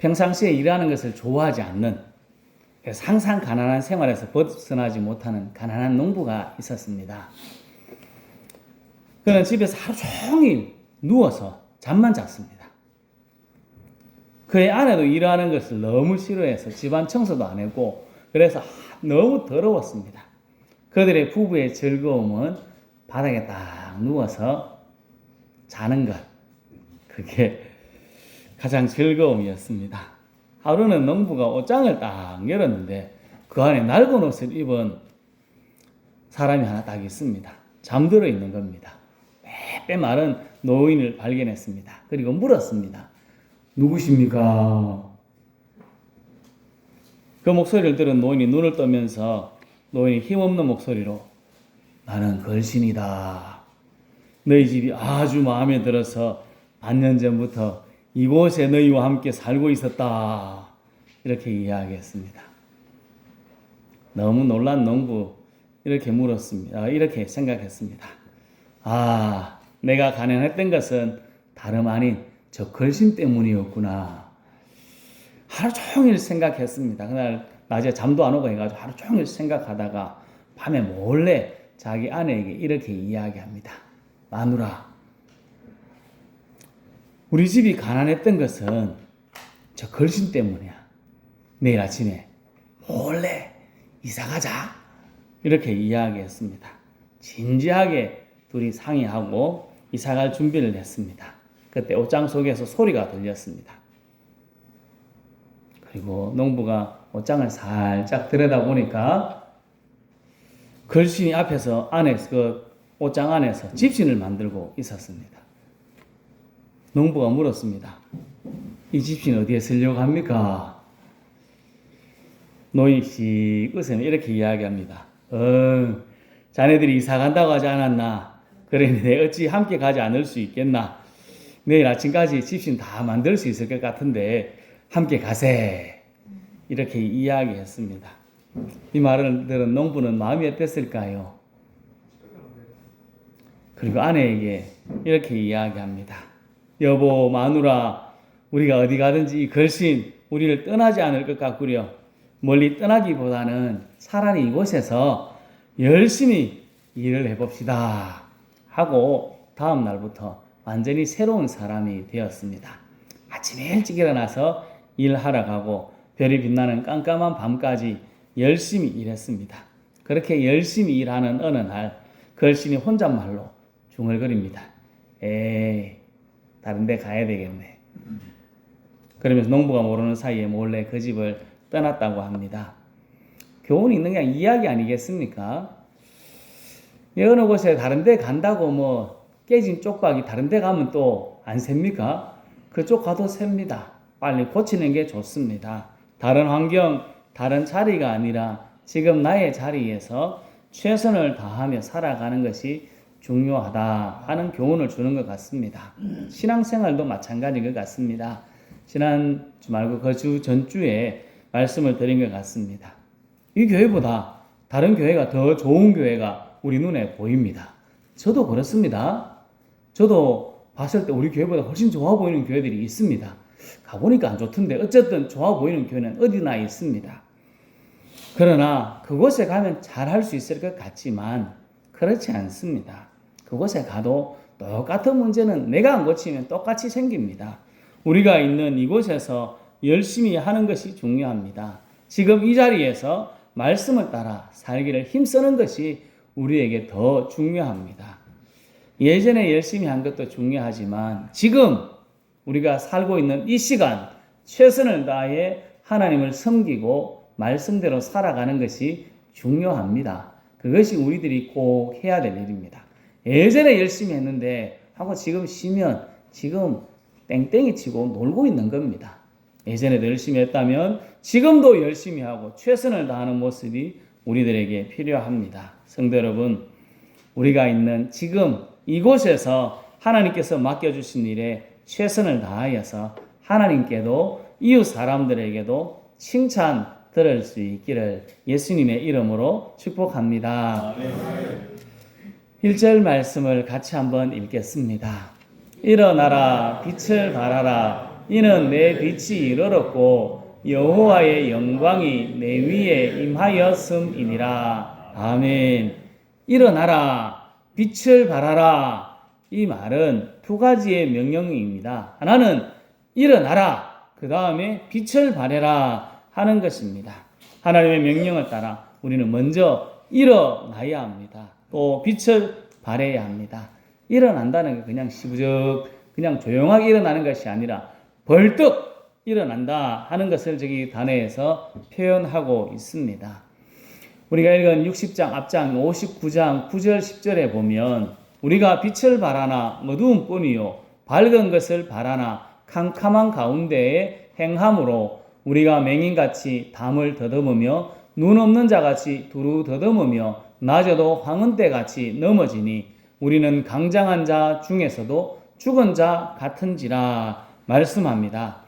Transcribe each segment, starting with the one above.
평상시에 일하는 것을 좋아하지 않는, 그래서 항상 가난한 생활에서 벗어나지 못하는 가난한 농부가 있었습니다. 그는 집에서 하루 종일 누워서 잠만 잤습니다. 그의 아내도 일하는 것을 너무 싫어해서 집안 청소도 안 했고, 그래서 너무 더러웠습니다. 그들의 부부의 즐거움은 바닥에 딱 누워서 자는 것, 그게 가장 즐거움이었습니다. 하루는 농부가 옷장을 딱 열었는데 그 안에 낡은 옷을 입은 사람이 하나 딱 있습니다. 잠들어 있는 겁니다. 빼빼 마른 노인을 발견했습니다. 그리고 물었습니다. 누구십니까? 그 목소리를 들은 노인이 눈을 뜨면서 노인이 힘없는 목소리로 나는 걸신이다. 너희 집이 아주 마음에 들어서 반년 전부터 이곳에 너희와 함께 살고 있었다. 이렇게 이야기했습니다. 너무 놀란 농부 이렇게 물었습니다. 이렇게 생각했습니다. 아, 내가 가난했던 것은 다름 아닌 저 걸신 때문이었구나. 하루 종일 생각했습니다. 그날 낮에 잠도 안 오고 해가지고 하루 종일 생각하다가 밤에 몰래 자기 아내에게 이렇게 이야기합니다. 마누라, 우리 집이 가난했던 것은 저 걸신 때문이야. 내일 아침에 몰래 이사가자. 이렇게 이야기했습니다. 진지하게 둘이 상의하고 이사갈 준비를 했습니다. 그때 옷장 속에서 소리가 들렸습니다. 그리고 농부가 옷장을 살짝 들여다보니까 걸신이 앞에서 그 옷장 안에서 집신을 만들고 있었습니다. 농부가 물었습니다. 이 집신 어디에 쓰려고 합니까? 노인이 씩 웃으며 이렇게 이야기합니다. 자네들이 이사 간다고 하지 않았나? 그러니 어찌 함께 가지 않을 수 있겠나? 내일 아침까지 집신 다 만들 수 있을 것 같은데 함께 가세. 이렇게 이야기했습니다. 이 말을 들은 농부는 마음이 어땠을까요? 그리고 아내에게 이렇게 이야기합니다. 여보, 마누라, 우리가 어디 가든지 이 걸신 우리를 떠나지 않을 것 같구려. 멀리 떠나기보다는 차라리 이곳에서 열심히 일을 해봅시다. 하고 다음 날부터 완전히 새로운 사람이 되었습니다. 아침에 일찍 일어나서 일하러 가고 별이 빛나는 깜깜한 밤까지 열심히 일했습니다. 그렇게 열심히 일하는 어느 날 걸신이 혼잣말로 중얼거립니다. 에이, 다른 데 가야 되겠네. 그러면서 농부가 모르는 사이에 몰래 그 집을 떠났다고 합니다. 교훈이 있는 게 이야기 아니겠습니까? 어느 곳에 다른 데 간다고 깨진 쪽박이 다른 데 가면 또 안 셉니까? 그쪽 가도 셉니다. 빨리 고치는 게 좋습니다. 다른 환경, 다른 자리가 아니라 지금 나의 자리에서 최선을 다하며 살아가는 것이 중요하다 하는 교훈을 주는 것 같습니다. 신앙생활도 마찬가지인 것 같습니다. 지난주 말고 그 주 전주에 말씀을 드린 것 같습니다. 이 교회보다 다른 교회가 더 좋은 교회가 우리 눈에 보입니다. 저도 그렇습니다. 저도 봤을 때 우리 교회보다 훨씬 좋아 보이는 교회들이 있습니다. 가보니까 안 좋던데 어쨌든 좋아 보이는 교회는 어디나 있습니다. 그러나 그곳에 가면 잘할 수 있을 것 같지만 그렇지 않습니다. 그곳에 가도 똑같은 문제는 내가 안 고치면 똑같이 생깁니다. 우리가 있는 이곳에서 열심히 하는 것이 중요합니다. 지금 이 자리에서 말씀을 따라 살기를 힘쓰는 것이 우리에게 더 중요합니다. 예전에 열심히 한 것도 중요하지만 지금 우리가 살고 있는 이 시간 최선을 다해 하나님을 섬기고 말씀대로 살아가는 것이 중요합니다. 그것이 우리들이 꼭 해야 될 일입니다. 예전에 열심히 했는데 하고 지금 쉬면 지금 땡땡이 치고 놀고 있는 겁니다. 예전에도 열심히 했다면 지금도 열심히 하고 최선을 다하는 모습이 우리들에게 필요합니다. 성도 여러분, 우리가 있는 지금 이곳에서 하나님께서 맡겨주신 일에 최선을 다하여서 하나님께도 이웃 사람들에게도 칭찬 들을 수 있기를 예수님의 이름으로 축복합니다. 1절 말씀을 같이 한번 읽겠습니다. 일어나라, 빛을 발하라, 이는 내 빛이 이르렀고 여호와의 영광이 내 위에 임하였음이니라. 아멘. 일어나라, 빛을 발하라. 이 말은 두 가지의 명령입니다. 하나는 일어나라, 그 다음에 빛을 발해라 하는 것입니다. 하나님의 명령을 따라 우리는 먼저 일어나야 합니다. 또 빛을 발해야 합니다. 일어난다는 게 그냥 시부적 그냥 조용하게 일어나는 것이 아니라 벌떡 일어난다 하는 것을 저기 단어에서 표현하고 있습니다. 우리가 읽은 60장 앞장 59장 9절 10절에 보면 우리가 빛을 발하나 어두운 뿐이요 밝은 것을 발하나 캄캄한 가운데에 행함으로 우리가 맹인같이 담을 더듬으며 눈 없는 자같이 두루 더듬으며 낮에도 황은때같이 넘어지니 우리는 강장한 자 중에서도 죽은 자 같은지라 말씀합니다.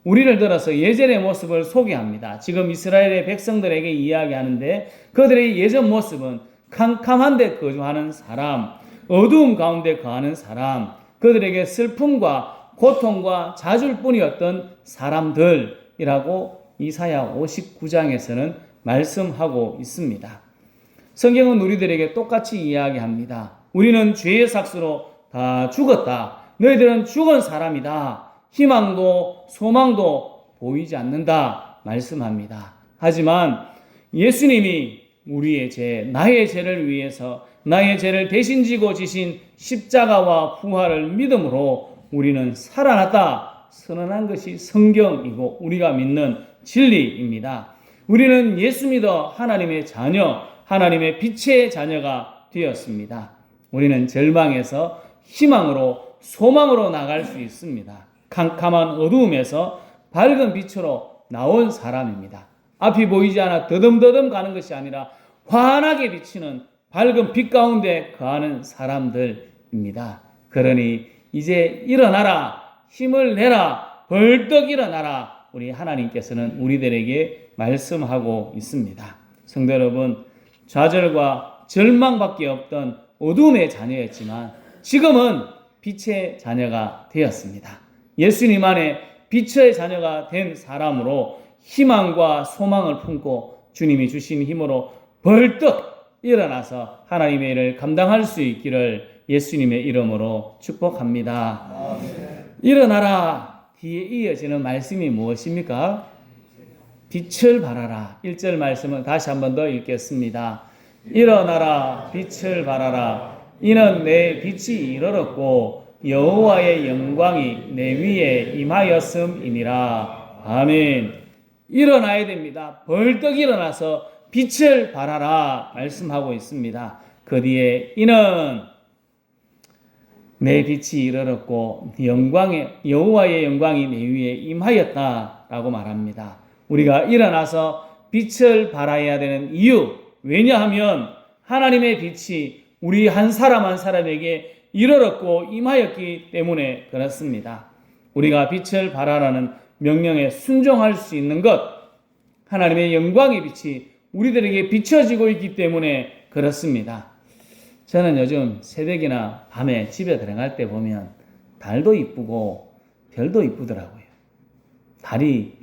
우리를 들어서 예전의 모습을 소개합니다. 지금 이스라엘의 백성들에게 이야기하는데 그들의 예전 모습은 캄캄한 데 거주하는 사람, 어두움 가운데 거하는 사람, 그들에게 슬픔과 고통과 자줄뿐이었던 사람들이라고 이사야 59장에서는 말씀하고 있습니다. 성경은 우리들에게 똑같이 이야기합니다. 우리는 죄의 삭스로 다 죽었다. 너희들은 죽은 사람이다. 희망도 소망도 보이지 않는다 말씀합니다. 하지만 예수님이 우리의 죄, 나의 죄를 위해서 나의 죄를 대신 지고 지신 십자가와 부활을 믿음으로 우리는 살아났다 선언한 것이 성경이고 우리가 믿는 진리입니다. 우리는 예수 믿어 하나님의 자녀, 하나님의 빛의 자녀가 되었습니다. 우리는 절망에서 희망으로 소망으로 나갈 수 있습니다. 캄캄한 어두움에서 밝은 빛으로 나온 사람입니다. 앞이 보이지 않아 더듬더듬 가는 것이 아니라 환하게 비치는 밝은 빛 가운데 거하는 사람들입니다. 그러니 이제 일어나라, 힘을 내라, 벌떡 일어나라. 우리 하나님께서는 우리들에게 말씀하고 있습니다. 성도 여러분, 좌절과 절망밖에 없던 어둠의 자녀였지만 지금은 빛의 자녀가 되었습니다. 예수님 안에 빛의 자녀가 된 사람으로 희망과 소망을 품고 주님이 주신 힘으로 벌떡 일어나서 하나님의 일을 감당할 수 있기를 예수님의 이름으로 축복합니다. 아멘. 일어나라 뒤에 이어지는 말씀이 무엇입니까? 빛을 발하라. 1절 말씀은 다시 한 번 더 읽겠습니다. 일어나라 빛을 발하라. 이는 내 빛이 이르렀고 여호와의 영광이 내 위에 임하였음이니라. 아멘. 일어나야 됩니다. 벌떡 일어나서 빛을 발하라 말씀하고 있습니다. 그 뒤에 이는 내 빛이 이르렀고 여호와의 영광이 내 위에 임하였다라고 말합니다. 우리가 일어나서 빛을 발하여야 되는 이유, 왜냐하면 하나님의 빛이 우리 한 사람 한 사람에게 이르렀고 임하였기 때문에 그렇습니다. 우리가 빛을 발하라는 명령에 순종할 수 있는 것, 하나님의 영광의 빛이 우리들에게 비춰지고 있기 때문에 그렇습니다. 저는 요즘 새벽이나 밤에 집에 들어갈 때 보면 달도 이쁘고 별도 이쁘더라고요. 달이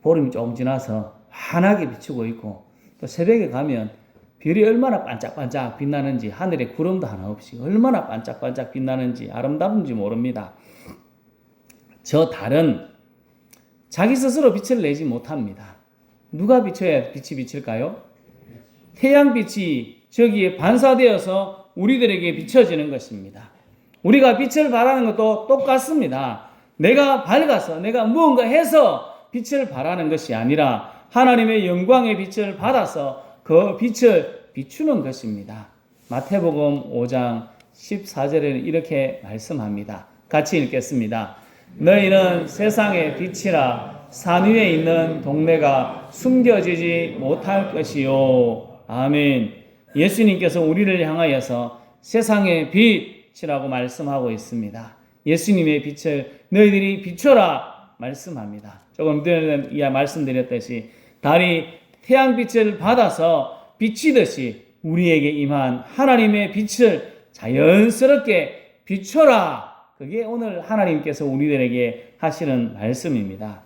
보름이 조금 지나서 환하게 비추고 있고 또 새벽에 가면 별이 얼마나 반짝반짝 빛나는지, 하늘에 구름도 하나 없이 얼마나 반짝반짝 빛나는지 아름다운지 모릅니다. 저 달은 자기 스스로 빛을 내지 못합니다. 누가 비춰야 빛이 비칠까요? 태양빛이 저기에 반사되어서 우리들에게 비춰지는 것입니다. 우리가 빛을 발하는 것도 똑같습니다. 내가 밝아서 내가 무언가 해서 빛을 발하는 것이 아니라 하나님의 영광의 빛을 받아서 그 빛을 비추는 것입니다. 마태복음 5장 14절에는 이렇게 말씀합니다. 같이 읽겠습니다. 너희는 세상의 빛이라. 산 위에 있는 동네가 숨겨지지 못할 것이요. 아멘. 예수님께서 우리를 향하여서 세상의 빛이라고 말씀하고 있습니다. 예수님의 빛을 너희들이 비춰라 말씀합니다. 조금 전에 말씀드렸듯이 달이 태양빛을 받아서 비치듯이 우리에게 임한 하나님의 빛을 자연스럽게 비춰라. 그게 오늘 하나님께서 우리들에게 하시는 말씀입니다.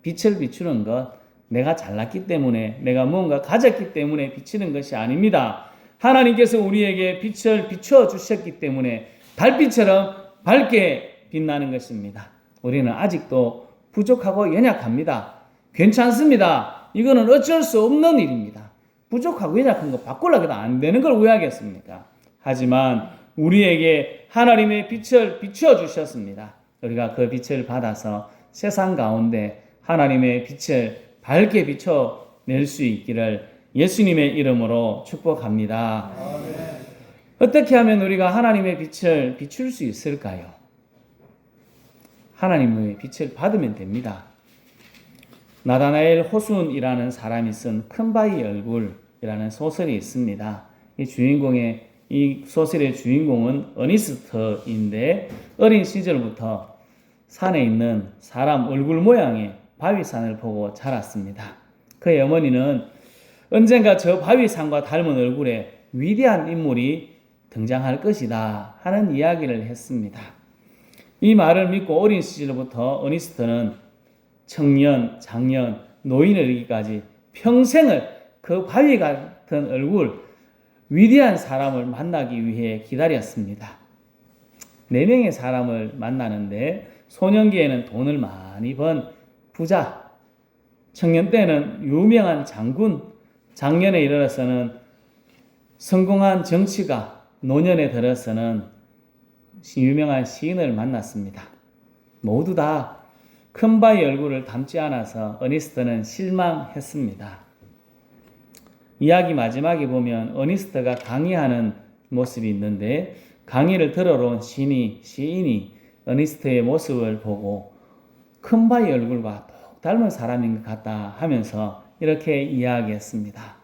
빛을 비추는 것, 내가 잘났기 때문에, 내가 무언가 가졌기 때문에 비치는 것이 아닙니다. 하나님께서 우리에게 빛을 비추어 주셨기 때문에 달빛처럼 밝게 빛나는 것입니다. 우리는 아직도 부족하고 연약합니다. 괜찮습니다. 이거는 어쩔 수 없는 일입니다. 부족하고 연약한 거 바꾸려고 해도 안 되는 걸 왜 하겠습니까? 하지만 우리에게 하나님의 빛을 비추어 주셨습니다. 우리가 그 빛을 받아서 세상 가운데 하나님의 빛을 밝게 비춰낼 수 있기를 예수님의 이름으로 축복합니다. 아멘. 어떻게 하면 우리가 하나님의 빛을 비출 수 있을까요? 하나님의 빛을 받으면 됩니다. 나다나엘 호순이라는 사람이 쓴 큰 바위 얼굴이라는 소설이 있습니다. 이 소설의 주인공은 어니스트인데 어린 시절부터 산에 있는 사람 얼굴 모양의 바위산을 보고 자랐습니다. 그의 어머니는 언젠가 저 바위산과 닮은 얼굴에 위대한 인물이 등장할 것이다 하는 이야기를 했습니다. 이 말을 믿고 어린 시절부터 어니스트는 청년, 장년, 노인에 이르기까지 평생을 그 바위 같은 얼굴, 위대한 사람을 만나기 위해 기다렸습니다. 4명의 사람을 만나는데 소년기에는 돈을 많이 번 부자, 청년 때는 유명한 장군, 장년에 이르러서는 성공한 정치가, 노년에 들어서는 유명한 시인을 만났습니다. 모두 다 큰 바위 얼굴을 닮지 않아서 어니스트는 실망했습니다. 이야기 마지막에 보면 어니스트가 강의하는 모습이 있는데 강의를 들으러 온 시인이 어니스트의 모습을 보고 큰 바위 얼굴과 똑 닮은 사람인 것 같다 하면서 이렇게 이야기했습니다.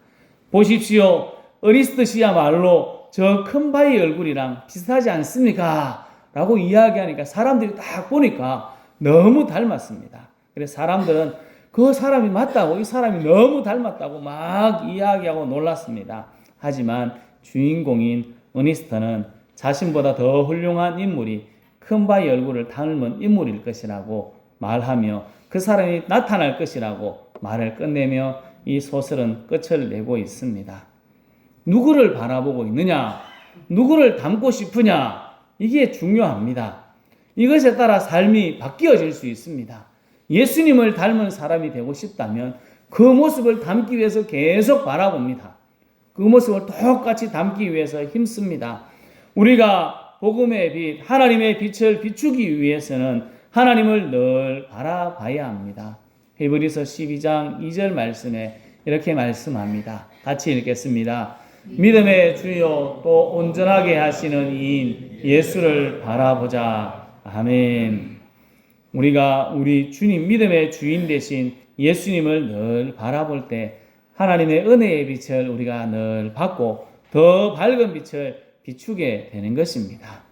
보십시오. 어니스트 씨야말로 저 큰 바위 얼굴이랑 비슷하지 않습니까? 라고 이야기하니까 사람들이 딱 보니까 너무 닮았습니다. 그래서 사람들은 그 사람이 맞다고, 이 사람이 너무 닮았다고 막 이야기하고 놀랐습니다. 하지만 주인공인 어니스트는 자신보다 더 훌륭한 인물이 큰 바위 얼굴을 닮은 인물일 것이라고 말하며 그 사람이 나타날 것이라고 말을 끝내며 이 소설은 끝을 내고 있습니다. 누구를 바라보고 있느냐? 누구를 닮고 싶으냐? 이게 중요합니다. 이것에 따라 삶이 바뀌어질 수 있습니다. 예수님을 닮은 사람이 되고 싶다면 그 모습을 담기 위해서 계속 바라봅니다. 그 모습을 똑같이 담기 위해서 힘씁니다. 우리가 복음의 빛, 하나님의 빛을 비추기 위해서는 하나님을 늘 바라봐야 합니다. 히브리서 12장 2절 말씀에 이렇게 말씀합니다. 같이 읽겠습니다. 믿음의 주요 또 온전하게 하시는 이인 예수를 바라보자. 아멘. 우리가 우리 주님 믿음의 주인 되신 예수님을 늘 바라볼 때 하나님의 은혜의 빛을 우리가 늘 받고 더 밝은 빛을 비추게 되는 것입니다.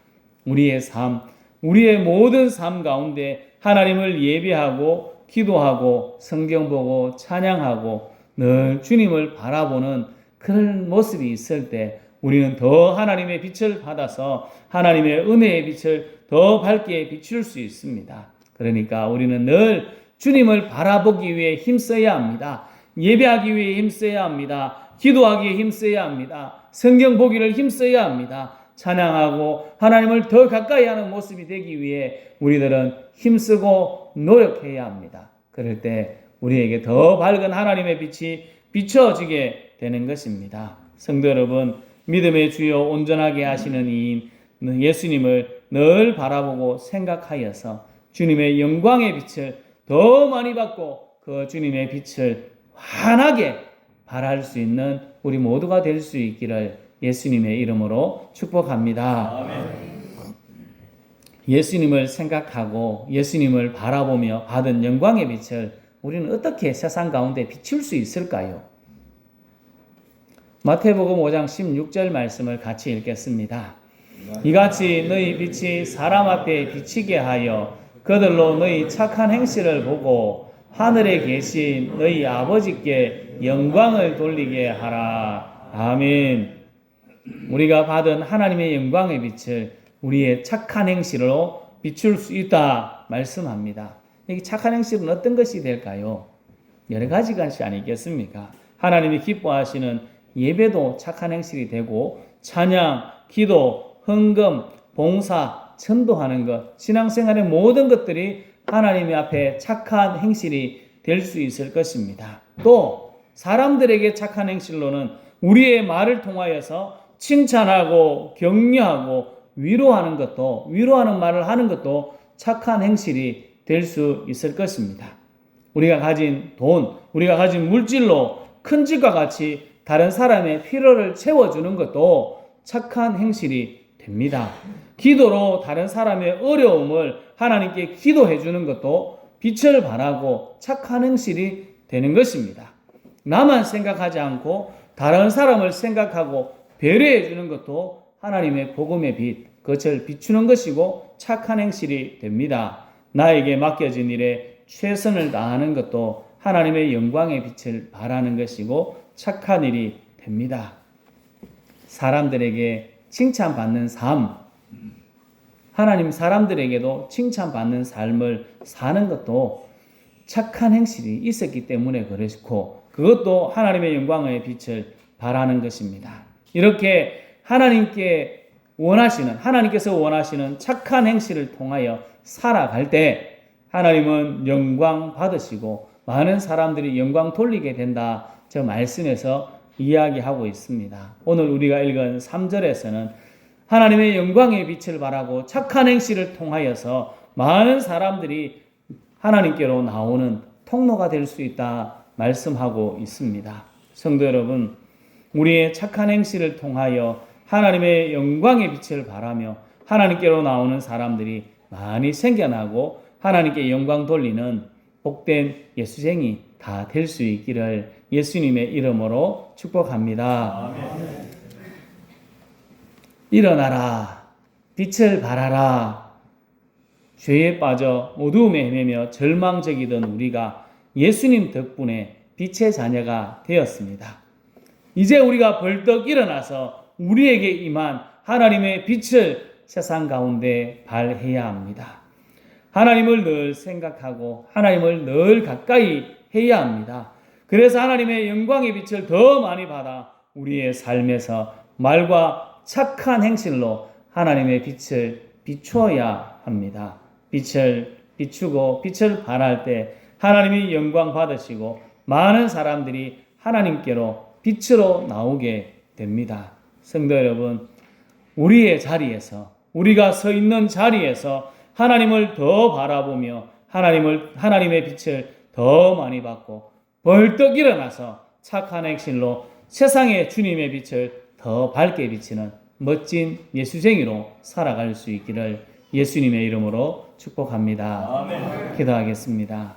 우리의 삶, 우리의 모든 삶 가운데 하나님을 예배하고 기도하고 성경 보고 찬양하고 늘 주님을 바라보는 그런 모습이 있을 때 우리는 더 하나님의 빛을 받아서 하나님의 은혜의 빛을 더 밝게 비출 수 있습니다. 그러니까 우리는 늘 주님을 바라보기 위해 힘써야 합니다. 예배하기 위해 힘써야 합니다. 기도하기에 힘써야 합니다. 성경 보기를 힘써야 합니다. 찬양하고 하나님을 더 가까이 하는 모습이 되기 위해 우리들은 힘쓰고 노력해야 합니다. 그럴 때 우리에게 더 밝은 하나님의 빛이 비춰지게 되는 것입니다. 성도 여러분, 믿음의 주요 온전하게 하시는 이인 예수님을 늘 바라보고 생각하여서 주님의 영광의 빛을 더 많이 받고 그 주님의 빛을 환하게 발할 수 있는 우리 모두가 될 수 있기를 예수님의 이름으로 축복합니다. 아멘. 예수님을 생각하고 예수님을 바라보며 받은 영광의 빛을 우리는 어떻게 세상 가운데 비출 수 있을까요? 마태복음 5장 16절 말씀을 같이 읽겠습니다. 이같이 너희 빛이 사람 앞에 비치게 하여 그들로 너희 착한 행실을 보고 하늘에 계신 너희 아버지께 영광을 돌리게 하라. 아멘. 우리가 받은 하나님의 영광의 빛을 우리의 착한 행실로 비출 수 있다. 말씀합니다. 이 착한 행실은 어떤 것이 될까요? 여러 가지 것이 아니겠습니까? 하나님이 기뻐하시는 예배도 착한 행실이 되고 찬양, 기도, 헌금, 봉사, 전도하는 것, 신앙생활의 모든 것들이 하나님 앞에 착한 행실이 될 수 있을 것입니다. 또 사람들에게 착한 행실로는 우리의 말을 통하여서 칭찬하고 격려하고 위로하는 말을 하는 것도 착한 행실이 될 수 있을 것입니다. 우리가 가진 돈, 우리가 가진 물질로 큰 집과 같이 다른 사람의 필요를 채워주는 것도 착한 행실이 됩니다. 기도로 다른 사람의 어려움을 하나님께 기도해 주는 것도 빛을 발하고 착한 행실이 되는 것입니다. 나만 생각하지 않고 다른 사람을 생각하고 배려해 주는 것도 하나님의 복음의 빛, 그것을 비추는 것이고 착한 행실이 됩니다. 나에게 맡겨진 일에 최선을 다하는 것도 하나님의 영광의 빛을 발하는 것이고 착한 일이 됩니다. 사람들에게 칭찬받는 삶, 하나님 사람들에게도 칭찬받는 삶을 사는 것도 착한 행실이 있었기 때문에 그렇고 그것도 하나님의 영광의 빛을 발하는 것입니다. 이렇게 하나님께서 원하시는 착한 행실을 통하여 살아갈 때 하나님은 영광 받으시고 많은 사람들이 영광 돌리게 된다. 저 말씀에서 이야기하고 있습니다. 오늘 우리가 읽은 3절에서는 하나님의 영광의 빛을 발하고 착한 행실을 통하여서 많은 사람들이 하나님께로 나오는 통로가 될 수 있다 말씀하고 있습니다. 성도 여러분, 우리의 착한 행실을 통하여 하나님의 영광의 빛을 발하며 하나님께로 나오는 사람들이 많이 생겨나고 하나님께 영광 돌리는 복된 예수쟁이 다 될 수 있기를 예수님의 이름으로 축복합니다. 아멘. 일어나라, 빛을 발하라. 죄에 빠져 어두움에 헤매며 절망적이던 우리가 예수님 덕분에 빛의 자녀가 되었습니다. 이제 우리가 벌떡 일어나서 우리에게 임한 하나님의 빛을 세상 가운데 발해야 합니다. 하나님을 늘 생각하고 하나님을 늘 가까이 해야 합니다. 그래서 하나님의 영광의 빛을 더 많이 받아 우리의 삶에서 말과 착한 행실로 하나님의 빛을 비추어야 합니다. 빛을 비추고 빛을 발할 때 하나님이 영광 받으시고 많은 사람들이 하나님께로 빛으로 나오게 됩니다. 성도 여러분, 우리의 자리에서 우리가 서 있는 자리에서 하나님을 더 바라보며 하나님의 빛을 더 많이 받고 벌떡 일어나서 착한 행실로 세상에 주님의 빛을 더 밝게 비치는 멋진 예수쟁이로 살아갈 수 있기를 예수님의 이름으로 축복합니다. 아멘. 기도하겠습니다.